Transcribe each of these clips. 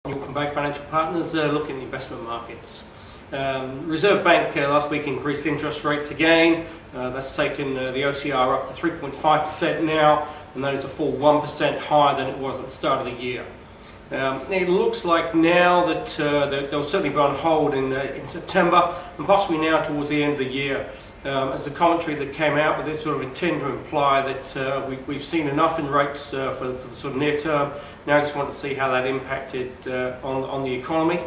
From Bay Financial Partners, looking at the investment markets. Reserve Bank last week increased interest rates again. That's taken the OCR up to 3.5% now, and that is a full 1% higher than it was at the start of the year. It looks like now that they'll certainly be on hold in September, and possibly now towards the end of the year. As the commentary that came out with it sort of intend to imply that we've seen enough in rates for the sort of near term. Now I just want to see how that impacted on the economy.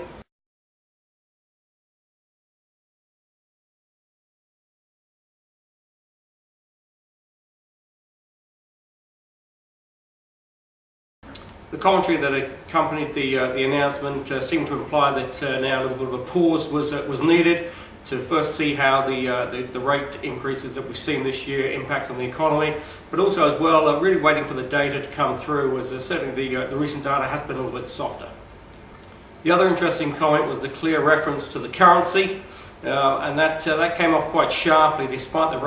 The commentary that accompanied the announcement seemed to imply that now a little bit of a pause was needed to first see how the rate increases that we've seen this year impact on the economy, but also as well really waiting for the data to come through, as certainly the recent data has been a little bit softer. The other interesting comment was the clear reference to the currency, and that came off quite sharply despite the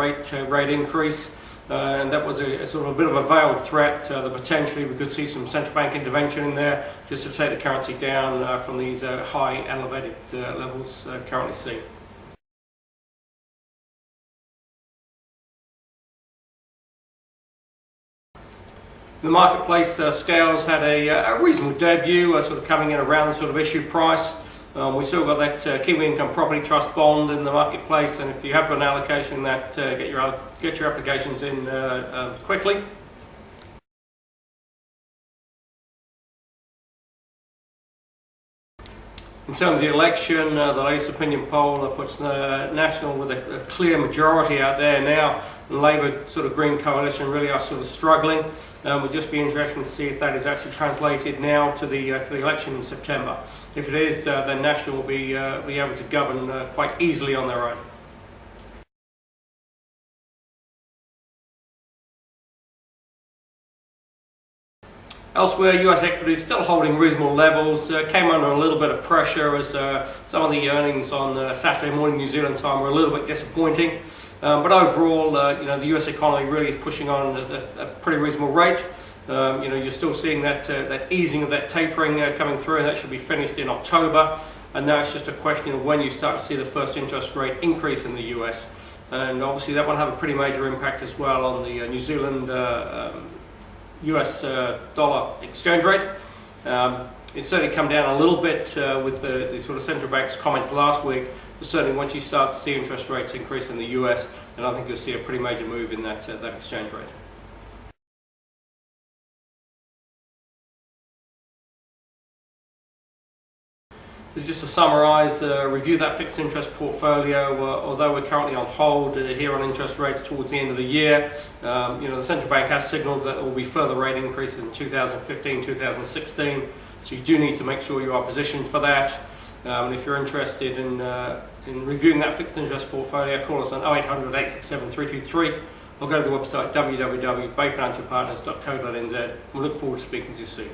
rate increase. And that was a sort of a bit of a veiled threat that potentially we could see some central bank intervention in there just to take the currency down from these high elevated levels currently seen. The marketplace scales had a reasonable debut, sort of coming in around the sort of issue price. We still got that Kiwi Income Property Trust bond in the marketplace, and if you have got an allocation in that, get your applications in quickly. In terms of the election, the latest opinion poll puts National with a clear majority out there now. The Labour sort of Green coalition really are sort of struggling. It would just be interesting to see if that is actually translated now to the election in September. If it is, then National will be able to govern quite easily on their own. Elsewhere, US equities still holding reasonable levels, came under a little bit of pressure as some of the earnings on Saturday morning New Zealand time were a little bit disappointing. But overall, the US economy really is pushing on at a pretty reasonable rate. You're still seeing that easing of that tapering coming through, and that should be finished in October. And now it's just a question of when you start to see the first interest rate increase in the US. And obviously that will have a pretty major impact as well on the New Zealand US dollar exchange rate. It's certainly come down a little bit with the sort of central bank's comments last week, but certainly once you start to see interest rates increase in the US, then I think you'll see a pretty major move in that exchange rate. So just to summarise, review that fixed interest portfolio. Although we're currently on hold here on interest rates towards the end of the year, the central bank has signalled that there will be further rate increases in 2015, 2016. So you do need to make sure you are positioned for that. And if you're interested in reviewing that fixed interest portfolio, call us on 0800 867 323 or go to the website www.bayfinancialpartners.co.nz. We look forward to speaking to you soon.